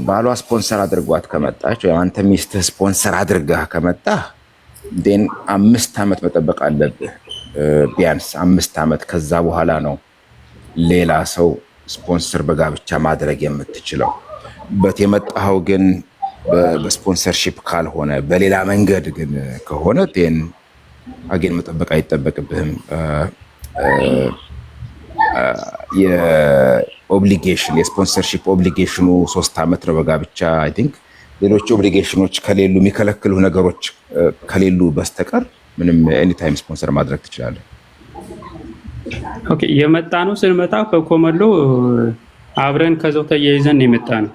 ባሏ ስፖንሰር አድርጓት ከመጣች ወይ አንተ ሚስትህ ስፖንሰር አድርጋህ ከመጣህ ዴን 5 ዓመት መጠበቅ አለብህ፣ ቢያንስ 5 ዓመት። ከዛ በኋላ ነው ሌላ ሰው ስፖንሰር በጋብቻ ማድረግ የምትችለው። በት የመጣኸው ግን በስፖንሰርሺፕ ካልሆነ በሌላ መንገድ ግን ከሆነ ቴን አጌን መጠበቅ አይጠበቅብህም። የኦብሊጌሽን የስፖንሰርሺፕ ኦብሊጌሽኑ 3 ዓመት ነው በጋብቻ አይ ቲንክ። ሌሎች ኦብሊጌሽኖች ከሌሉ የሚከለክሉ ነገሮች ከሌሉ በስተቀር ምንም ኤኒታይም ስፖንሰር ማድረግ ትችላለህ። ኦኬ የመጣ ነው ስንመጣ ከኮመሎ አብረን ከዛው ተያይዘን የመጣ ነው።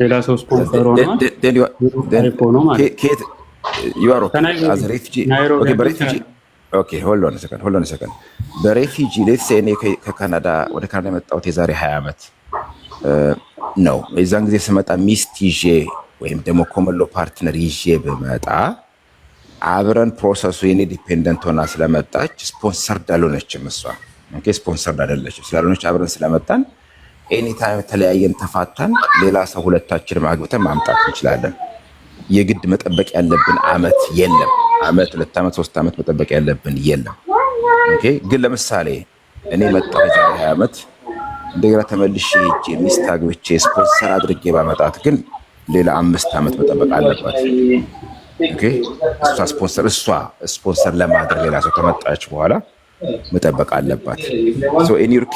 ሌላ ሰው ስፖንሰር ሆነ በሬፊጂ ሌትስ ሴይ እኔ ከካናዳ ወደ ካናዳ የመጣሁት የዛሬ 20 ዓመት ነው። የዛን ጊዜ ስመጣ ሚስት ይዤ ወይም ደግሞ ኮመሎ ፓርትነር ይዤ ብመጣ አብረን ፕሮሰሱ የኔ ዲፔንደንት ሆና ስለመጣች ስፖንሰርድ አልሆነችም። እሷ ስፖንሰርድ አይደለችም ስላልሆነች አብረን ስለመጣን ኤኒታይም ተለያየን፣ ተፋታን፣ ሌላ ሰው ሁለታችንም አግብተን ማምጣት እንችላለን። የግድ መጠበቅ ያለብን አመት የለም። አመት 2 ዓመት 3 ዓመት መጠበቅ ያለብን የለም። ኦኬ ግን ለምሳሌ እኔ መጣሁ የዛሬ 20 ዓመት እንደገና ተመልሼ ሄጄ ሚስት አግብቼ ስፖንሰር አድርጌ ባመጣት ግን ሌላ 5 ዓመት መጠበቅ አለባት። ኦኬ እሷ ስፖንሰር ለማድረግ ሌላ ሰው ከመጣች በኋላ መጠበቅ አለባት። ሶ ኢን ዩር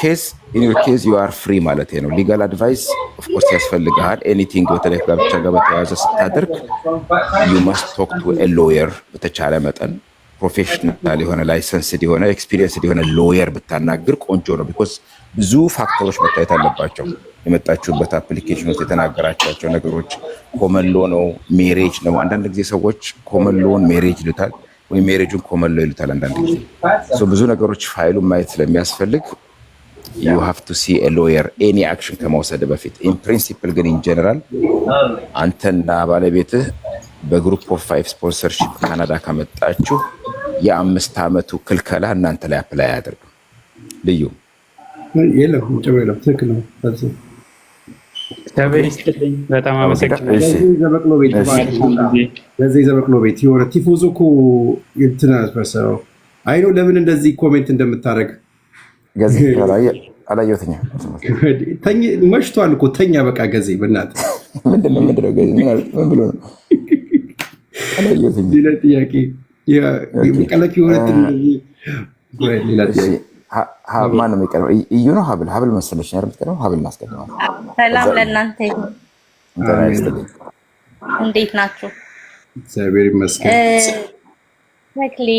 ኬዝ ዩ አር ፍሪ ማለት ነው። ሊጋል አድቫይስ ኦፍ ኮርስ ያስፈልግሃል። ኤኒቲንግ በተለይ ጋብቻ ጋር በተያያዘ ስታደርግ ዩ መስት ቶክ ቱ ኤ ሎየር። በተቻለ መጠን ፕሮፌሽናል የሆነ ላይሰንስድ የሆነ ኤክስፒሪየንስድ የሆነ ሎየር ብታናግር ቆንጆ ነው። ቢኮዝ ብዙ ፋክተሮች መታየት አለባቸው። የመጣችሁበት አፕሊኬሽን ውስጥ የተናገራቸው ነገሮች ኮመን ሎ ነው፣ ሜሬጅ ነው። አንዳንድ ጊዜ ሰዎች ኮመን ሎን ሜሬጅ ይሉታል ወይ ሜሬጁን ኮመን ሎ ይሉታል አንዳንድ ጊዜ። ብዙ ነገሮች ፋይሉን ማየት ስለሚያስፈልግ ዩ ሃቭ ቱ ሲ ኤ ሎየር ኤኒ አክሽን ከመውሰድ በፊት። ኢን ፕሪንሲፕል ግን ኢን ጀነራል አንተና ባለቤትህ በግሩፕ ኦፍ 5 ስፖንሰርሺፕ ካናዳ ከመጣችሁ የ5 ዓመቱ ክልከላ እናንተ ላይ አፕላይ አያደርግም። ልዩ የለም ጨበለው ትክክል ነው። በጣም አመሰግናለሁ። ለዚህ ዘበቅሎ ቤት የሆነ ቲፎዞ እኮ እንትን አስፈሰው አይ ነው ለምን እንደዚህ ኮሜንት እንደምታደርግ አላየሁትኝም። መሽቷል እኮ ተኛ በቃ ገዜ በእናትህ ምንድነው ምን ብሎ ነው? አላየሁትኝም። ሌላ ጥያቄ የሚቀለቅ የሆነ ሌላ ጥያቄ ማን ነው የሚቀርበው? እዩ ነው ሀብል መሰለሽ ነው የምትቀርበው። ሀብል እናስቀድማለን። ሰላም ለእናንተ ይሁን። እንዴት ናችሁ? እግዚአብሔር ይመስገን። ተክሊ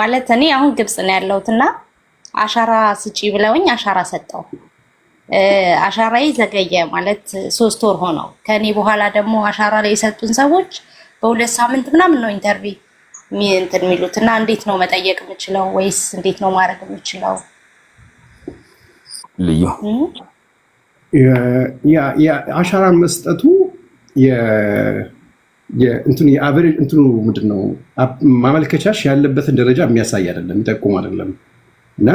ማለት እኔ አሁን ግብጽ ነው ያለሁት እና አሻራ ስጪ ብለውኝ አሻራ ሰጠው። አሻራዬ ዘገየ ማለት 3 ወር ሆነው። ከኔ በኋላ ደግሞ አሻራ ላይ የሰጡን ሰዎች በ2 ሳምንት ምናምን ነው ኢንተርቪው እንትን የሚሉት እና እንዴት ነው መጠየቅ የምችለው ወይስ እንዴት ነው ማድረግ የምችለው? ልዩ የአሻራ መስጠቱ የእንትኑ የአቨሬጅ እንትኑ ምንድነው ማመልከቻሽ ያለበትን ደረጃ የሚያሳይ አይደለም፣ የሚጠቁም አይደለም። እና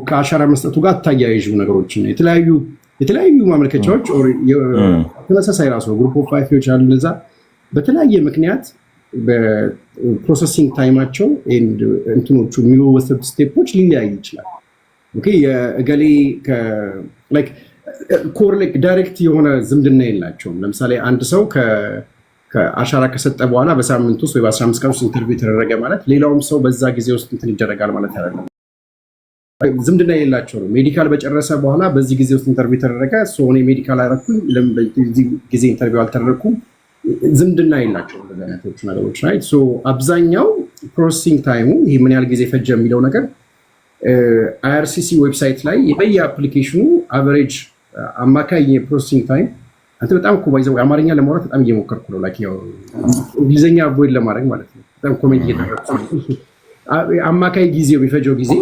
ከአሻራ መስጠቱ ጋር ታያይዙ ነገሮችን የተለያዩ ማመልከቻዎች ተመሳሳይ ራሱ ግሩፕ ኦፍ 5 አሉ። እነዛ በተለያየ ምክንያት በፕሮሰሲንግ ታይማቸው እንትኖቹ የሚወሰዱ ስቴፖች ሊለያይ ይችላል። ኦኬ የእገሌ ዳይሬክት የሆነ ዝምድና የላቸውም። ለምሳሌ አንድ ሰው ከአሻራ ከሰጠ በኋላ በሳምንት ውስጥ ወይ በ15 ቀን ውስጥ ኢንተርቪው የተደረገ ማለት ሌላውም ሰው በዛ ጊዜ ውስጥ እንትን ይደረጋል ማለት አይደለም። ዝምድና የሌላቸው ነው። ሜዲካል በጨረሰ በኋላ በዚህ ጊዜ ውስጥ ኢንተርቪው የተደረገ ሆኔ ሜዲካል አረኩኝ ለዚህ ጊዜ ኢንተርቪው አልተደረኩም ዝምድና የላቸው እንደነቶቹ ነገሮች ላይ አብዛኛው ፕሮሰሲንግ ታይሙ ይሄ ምን ያህል ጊዜ ፈጀ የሚለው ነገር አይአርሲሲ ዌብሳይት ላይ በየአፕሊኬሽኑ አቨሬጅ አማካይ የፕሮሰሲንግ ታይም አንተ በጣም እኮ ባይዘው አማርኛ ለማውራት በጣም እየሞከርኩ ነው ላይክ ያው እንግሊዘኛ አቮይድ ለማድረግ ማለት ነው። በጣም ኮሜንት እየተደረገ አማካይ ጊዜው የሚፈጀው ጊዜ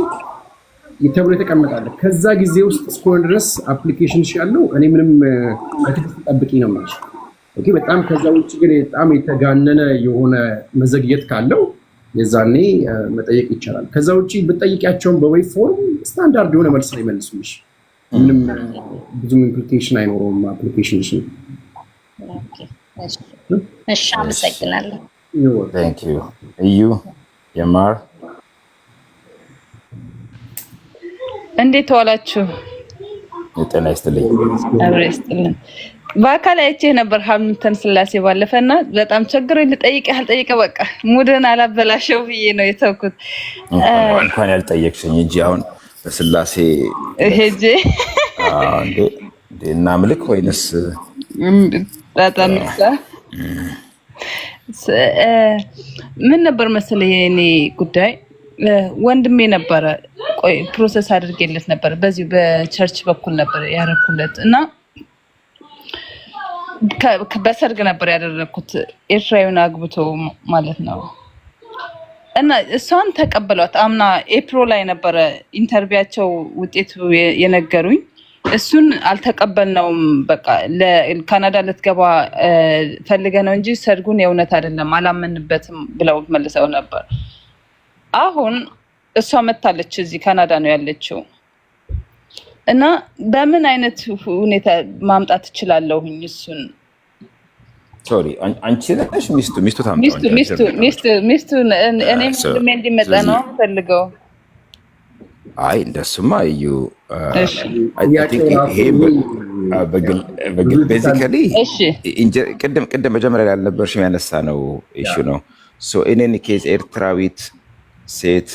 ተብሎ የተቀመጣለ። ከዛ ጊዜ ውስጥ እስከሆነ ድረስ አፕሊኬሽንሽ ያለው እኔ ምንም በትክክል ጠብቂ ነው ማለት ነው። ኦኬ በጣም ከዛ ውጭ ግን በጣም የተጋነነ የሆነ መዘግየት ካለው የዛኔ መጠየቅ ይቻላል። ከዛ ውጭ ብትጠይቂያቸውም በዌይ ፎርም ስታንዳርድ የሆነ መልስ ነው ይመልሱልሽ። ምንም ብዙም ኢምፕሊኬሽን አይኖረውም አፕሊኬሽንሽ። እሺ አመሰግናለሁ። ታንክ ዩ እዩ የማር እንዴት ዋላችሁ? የጤና ይስጥልኝ። አብሬ ይስጥልኝ። በአካል አይቼህ ነበር ሀምልተን ስላሴ ባለፈና በጣም ቸግሮኝ ልጠይቅህ በቃ ሙድን አላበላሸው ብዬ ነው የተውኩት። እንኳን ያልጠየቅሽኝ እንጂ አሁን በስላሴ ሄጄ እንዴ እናምልክ ወይንስ ታጣምጣ ምን ነበር መሰለኝ የኔ ጉዳይ ወንድሜ ነበረ ቆይ ፕሮሰስ አድርጌለት ነበር በዚህ በቸርች በኩል ነበር ያረኩለት እና በሰርግ ነበር ያደረኩት ኤርትራዊውን አግብቶ ማለት ነው። እና እሷን ተቀበሏት አምና ኤፕሪል ላይ ነበረ ኢንተርቪያቸው ውጤቱ የነገሩኝ። እሱን አልተቀበልነውም በቃ ለካናዳ ልትገባ ፈልገ ነው እንጂ ሰርጉን የእውነት አይደለም አላመንበትም ብለው መልሰው ነበር። አሁን እሷ መታለች እዚህ ካናዳ ነው ያለችው እና በምን አይነት ሁኔታ ማምጣት እችላለሁኝ እሱን? ሶሪ አንቺ ነሽ ሚስቱ ታምጣው? ሚስቱ እኔ ምንም እንዲመጣ ነው ፈልገው አይ እንደሱማ እዩ እሺ ቤዚካሊ እሺ ቅድም መጀመሪያ ያልነበርሽም ያነሳ ነው ኢሹ ነው። ሶ ኢን ኬዝ ኤርትራዊት ሴት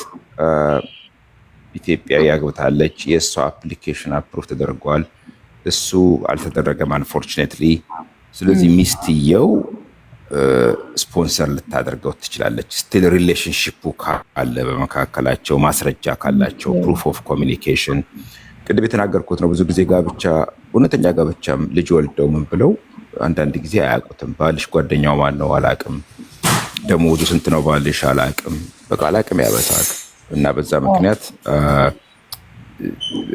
ኢትዮጵያዊ ያግብታለች። የእሷ አፕሊኬሽን አፕሩቭ ተደርጓል፣ እሱ አልተደረገም አንፎርቹኔትሊ። ስለዚህ ሚስትየው ስፖንሰር ልታደርገው ትችላለች። ስቲል ሪሌሽንሽፑ ካለ በመካከላቸው ማስረጃ ካላቸው ፕሩፍ ኦፍ ኮሚኒኬሽን። ቅድም የተናገርኩት ነው። ብዙ ጊዜ ጋብቻ እውነተኛ ጋብቻም ልጅ ወልደው ምን ብለው አንዳንድ ጊዜ አያውቁትም። ባልሽ ጓደኛው ማን ነው አላውቅም፣ ደሞዙ ስንት ነው ባልሽ አላውቅም፣ በቃ አላውቅም ያበሳል እና በዛ ምክንያት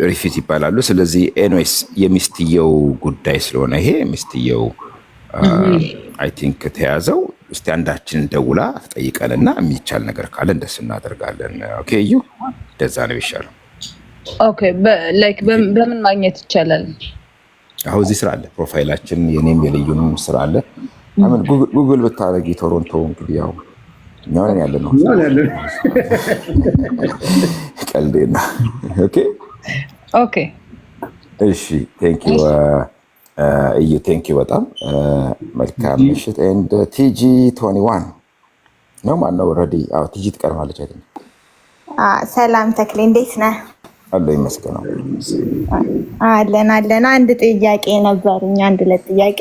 ሪፊት ይባላሉ። ስለዚህ ኤንዌይስ የሚስትየው ጉዳይ ስለሆነ ይሄ ሚስትየው አይ ቲንክ ተያዘው። እስቲ አንዳችን ደውላ ተጠይቀንና የሚቻል ነገር ካለ እንደሱ እናደርጋለን። ኦኬ እዩ እንደዛ ነው ይሻላል። ኦኬ ላይክ በምን ማግኘት ይቻላል? አሁን እዚህ ስራ አለ፣ ፕሮፋይላችን የኔም የልዩንም ስራ አለ። አሁን ጉግል ብታረጊ ቶሮንቶ እንግዲህ ያው እኛው ነን ያለ ነው ቀልዴና። ኦኬ ኦኬ እሺ ቴንክ ዩ እዩ ቴንክ ዩ በጣም መልካም ምሽት። ኤንድ ቲጂ 21 ነው ማነው ኦልሬዲ ቲጂ ትቀርማለች አይደል? ሰላም ተክሌ እንዴት ነህ? አለ ይመስገነው አለን። አንድ ጥያቄ ነበርኝ፣ አንድ ሁለት ጥያቄ።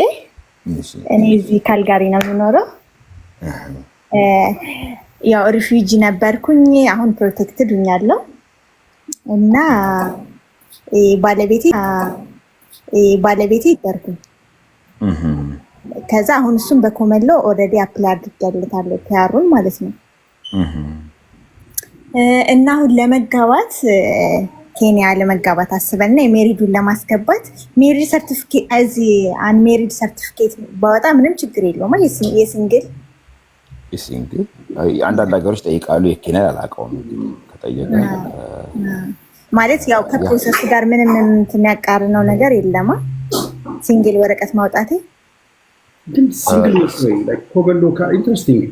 እኔ እዚህ ካልጋሪ ነው የምኖረው። ያው ሪፊውጂ ነበርኩኝ፣ አሁን ፕሮቴክትድ ሆኛለሁ እና ባለቤቴ ይደርኩኝ። ከዛ አሁን እሱም በኮመሎ ኦልሬዲ አፕላይ አድርጌለታለሁ ፒአሩን ማለት ነው። እና አሁን ለመጋባት ኬንያ ለመጋባት አስበንና የሜሪዱን ለማስገባት ሜሪድ ሰርቲፊኬት እዚህ አንሜሪድ ሰርቲፊኬት ባወጣ ምንም ችግር የለውም። የሲንግል አንዳንድ ሀገሮች ጠይቃሉ። የኬንያ አላውቀውም ከጠየቀ ማለት ያው ከፕሮሰስ ጋር ምንም የሚያቃርነው ነገር የለማ። ሲንግል ወረቀት ማውጣቴ ግን ሲንግል ኮመሎ ኢንትረስቲንግ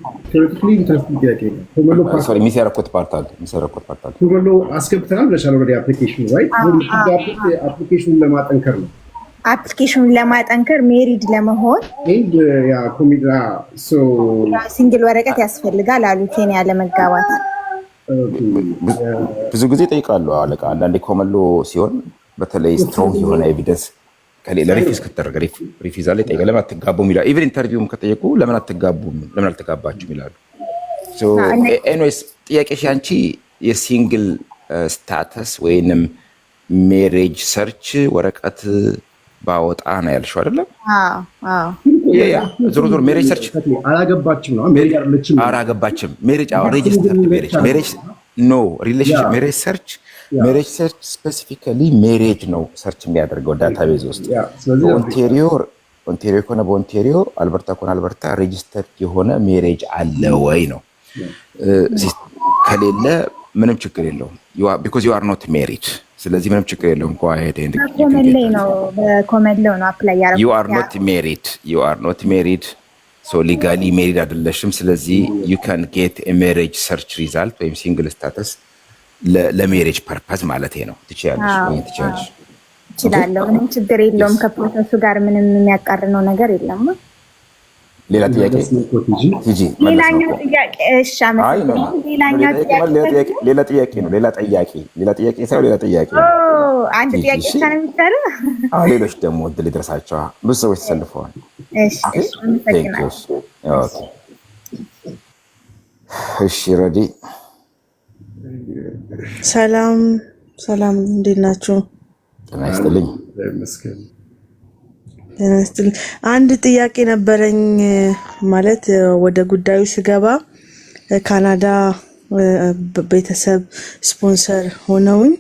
ጥያቄ ነው። የሚሰረኩት ፓርት አለ። ኮመሎ አስገብተናል ብለሻል ወደ አፕሊኬሽኑ ራይት? አፕሊኬሽኑን ለማጠንከር ነው። አፕሊኬሽኑን ለማጠንከር ሜሪድ ለመሆን ሲንግል ወረቀት ያስፈልጋል አሉ ኬንያ ለመጋባት። ብዙ ጊዜ ጠይቃሉ አለቃ። አንዳንዴ ኮመሎ ሲሆን በተለይ ስትሮንግ የሆነ ኤቪደንስ ከሌለ ሪፊዝ ከተደረገ ሪፊዛ ላይ ጠይቀ ለምን አትጋቡም ይላል። ኢቨን ኢንተርቪውም ከጠየቁ ለምን አትጋቡም ለምን አልተጋባችሁም ይላሉ። ኤኒዌይስ ጥያቄሽ አንቺ የሲንግል ስታተስ ወይንም ሜሬጅ ሰርች ወረቀት ባወጣ ነው ያልሽው አይደለም? ዞሮ ዞሮ ሜሬጅ ሰርች አላገባችም ነው አላገባችም። ሜሬጅ ሬጅስተርድ ሜሬጅ ኖ ሪሌሽንሽፕ ሜሬጅ ሰርች ስፔሲፊካሊ ሜሬጅ ነው ሰርች የሚያደርገው ዳታቤዝ ውስጥ። ኦንቴሪዮ ከሆነ በኦንቴሪዮ፣ አልበርታ ከሆነ አልበርታ ሬጅስተርድ የሆነ ሜሬጅ አለ ወይ ነው። ከሌለ ምንም ችግር የለውም ቢኮዝ ዩ አር ኖት ሜሪድ። ስለዚህ ምንም ችግር የለውም። በኮመለው ነው አፕላይ ያደረኩት። ዩ አር ኖት ሜሪድ ሶ ሊጋሊ ሜሪድ አይደለሽም። ስለዚህ ዩ ካን ጌት ሜሬጅ ሰርች ሪዛልት ወይም ሲንግል ስታተስ ለሜሬጅ ፐርፐዝ ማለት ነው። ትችያለሽ። እችላለሁ፣ ምንም ችግር የለውም። ከፕሮሰሱ ጋር ምንም የሚያቃርነው ነገር የለም። ሌላ ጥያቄ ቲጂ? ሌላኛው ጥያቄ እሺ፣ ሌላ ጥያቄ ነው። ሌላ ጥያቄ ሳይሆን ሌላ ጥያቄ ነው። አንድ ጥያቄ ብቻ ነው የሚቻለው። ሌሎች ደግሞ እድል ይድረሳቸው። ብዙ ሰዎች ተሰልፈዋል። እሺ ረዲ ሰላም፣ እንዴት ናችሁ? ጤና ይስጥልኝ። አንድ ጥያቄ ነበረኝ። ማለት ወደ ጉዳዩ ስገባ ካናዳ ቤተሰብ ስፖንሰር ሆነውኝ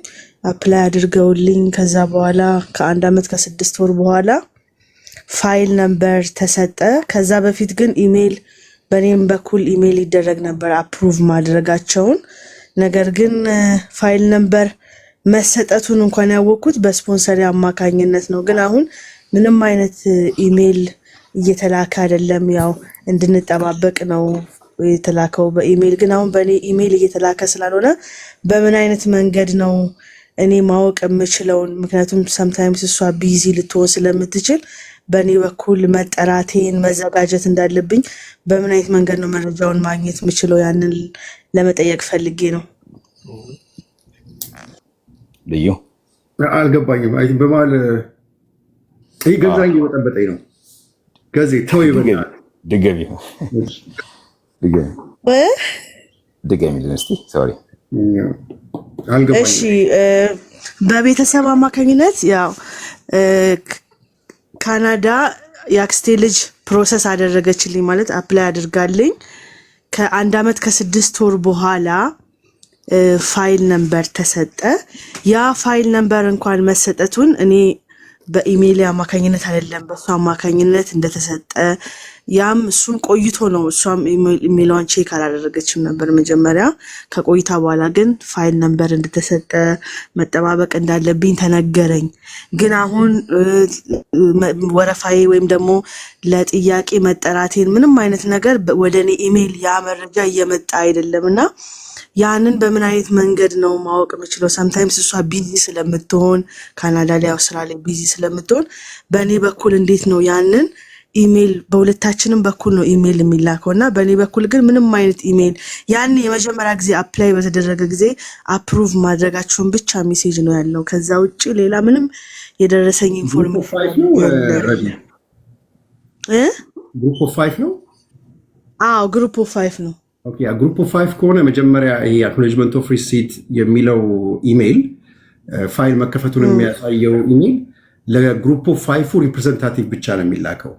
አፕላይ አድርገውልኝ ከዛ በኋላ ከ1 ዓመት ከ6 ወር በኋላ ፋይል ነምበር ተሰጠ። ከዛ በፊት ግን ኢሜል በኔም በኩል ኢሜል ይደረግ ነበር አፕሩቭ ማድረጋቸውን። ነገር ግን ፋይል ነምበር መሰጠቱን እንኳን ያወቅኩት በስፖንሰር አማካኝነት ነው። ግን አሁን ምንም አይነት ኢሜል እየተላከ አይደለም። ያው እንድንጠባበቅ ነው የተላከው በኢሜል ግን አሁን በእኔ ኢሜል እየተላከ ስላልሆነ በምን አይነት መንገድ ነው እኔ ማወቅ የምችለውን? ምክንያቱም ሰምታይምስ እሷ ቢዚ ልትሆን ስለምትችል በእኔ በኩል መጠራቴን መዘጋጀት እንዳለብኝ በምን አይነት መንገድ ነው መረጃውን ማግኘት የምችለው? ያንን ለመጠየቅ ፈልጌ ነው። ልዩ አልገባኝም። አይ በማል ይህ ገዛኝ እየበጠበጠኝ ነው። ገዜ ተው ይበላል። ድገሚ እስኪ። ሶሪ እሺ። በቤተሰብ አማካኝነት ያው ካናዳ የአክስቴ ልጅ ፕሮሰስ አደረገችልኝ ማለት አፕላይ አድርጋልኝ ከ1 ዓመት ከ6 ወር በኋላ ፋይል ነምበር ተሰጠ። ያ ፋይል ነምበር እንኳን መሰጠቱን እኔ በኢሜል አማካኝነት አይደለም በሷ አማካኝነት እንደተሰጠ ያም እሱን ቆይቶ ነው። እሷም ኢሜሏን ቼክ አላደረገችም ነበር መጀመሪያ። ከቆይታ በኋላ ግን ፋይል ነምበር እንደተሰጠ መጠባበቅ እንዳለብኝ ተነገረኝ። ግን አሁን ወረፋዬ ወይም ደግሞ ለጥያቄ መጠራቴን ምንም አይነት ነገር ወደ እኔ ኢሜል ያ መረጃ እየመጣ አይደለም እና ያንን በምን አይነት መንገድ ነው ማወቅ የምችለው? ሰምታይምስ እሷ ቢዚ ስለምትሆን ካናዳ ላይ አውስትራሊያ ቢዚ ስለምትሆን በእኔ በኩል እንዴት ነው ያንን ኢሜል በሁለታችንም በኩል ነው ኢሜል የሚላከው እና በእኔ በኩል ግን ምንም አይነት ኢሜል ያን የመጀመሪያ ጊዜ አፕላይ በተደረገ ጊዜ አፕሩቭ ማድረጋቸውን ብቻ ሜሴጅ ነው ያለው። ከዛ ውጭ ሌላ ምንም የደረሰኝ ኢንፎርሜሽን ግሩፕ ኦፍ 5 ነው። አዎ ግሩፕ ኦፍ 5 ነው። ኦኬ ግሩፕ ኦፍ 5 ከሆነ መጀመሪያ ይሄ አክኖሌጅመንት ኦፍ ሪሲት የሚለው ኢሜል ፋይል መከፈቱን የሚያሳየው ኢሜል ለግሩፕ ኦፍ 5 ሪፕሬዘንታቲቭ ብቻ ነው የሚላከው።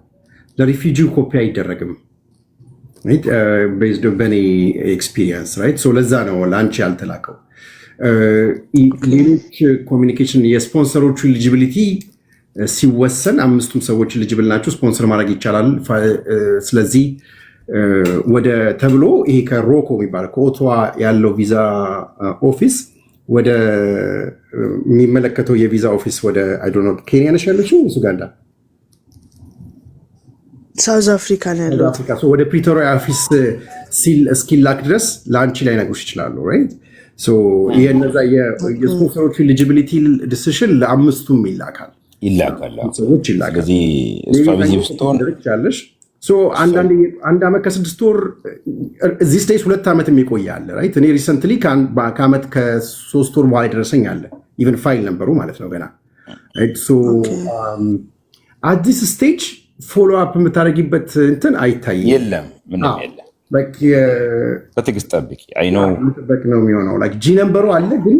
ለሪፊጂው ኮፒ አይደረግም። ቤዝድ በኔ ኤክስፒሪየንስ ራይት። ሶ ለዛ ነው ለአንቺ ያልተላከው። ሌሎች ኮሚኒኬሽን የስፖንሰሮቹ ኤሊጂቢሊቲ ሲወሰን 5ቱም ሰዎች ኤሊጂብል ናቸው፣ ስፖንሰር ማድረግ ይቻላል። ስለዚህ ወደ ተብሎ ይሄ ከሮኮ የሚባል ከኦቶዋ ያለው ቪዛ ኦፊስ ወደ የሚመለከተው የቪዛ ኦፊስ ወደ ኬንያ ነሽ ያለችው ኡጋንዳ ሳውዝ አፍሪካ ነው ያለው። ወደ ፕሪቶሪያ ኦፊስ እስኪላክ ድረስ ለአንቺ ላይ ነግሮች ይችላሉ። ራይት የነዛ የስፖንሰሮቹ ኤሊጂቢሊቲ ዲሲሽን ለ5ቱም ይላካል። ሰዎች ይላካል። አንድ ዓመት ከ6 ወር እዚህ ስቴጅ 2 ዓመት የሚቆይ አለ። ራይት እኔ ሪሰንትሊ ከዓመት ከ3 ወር በኋላ የደረሰኝ አለ። ኢቨን ፋይል ነበሩ ማለት ነው ገና። አዲስ ስቴጅ ፎሎ አፕ የምታደርጊበት እንትን አይታይም። የለም ምንም የለም። በትዕግስት ጠብቂ። ጠበቅ ነው የሚሆነው። ጂ ነምበሩ አለ ግን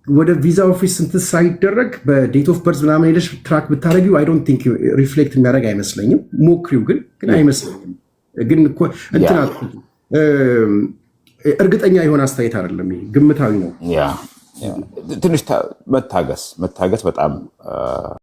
ወደ ቪዛ ኦፊስ እንትን ሳይደረግ በዴት ኦፍ በርዝ ምናምን ሄደሽ ትራክ ብታደረጊው አይ ዶንት ቲንክ ሪፍሌክት የሚያደርግ አይመስለኝም። ሞክሪው ግን አይመስለኝም። ግን እንትና እርግጠኛ የሆነ አስተያየት አይደለም፣ ግምታዊ ነው። ትንሽ መታገስ በጣም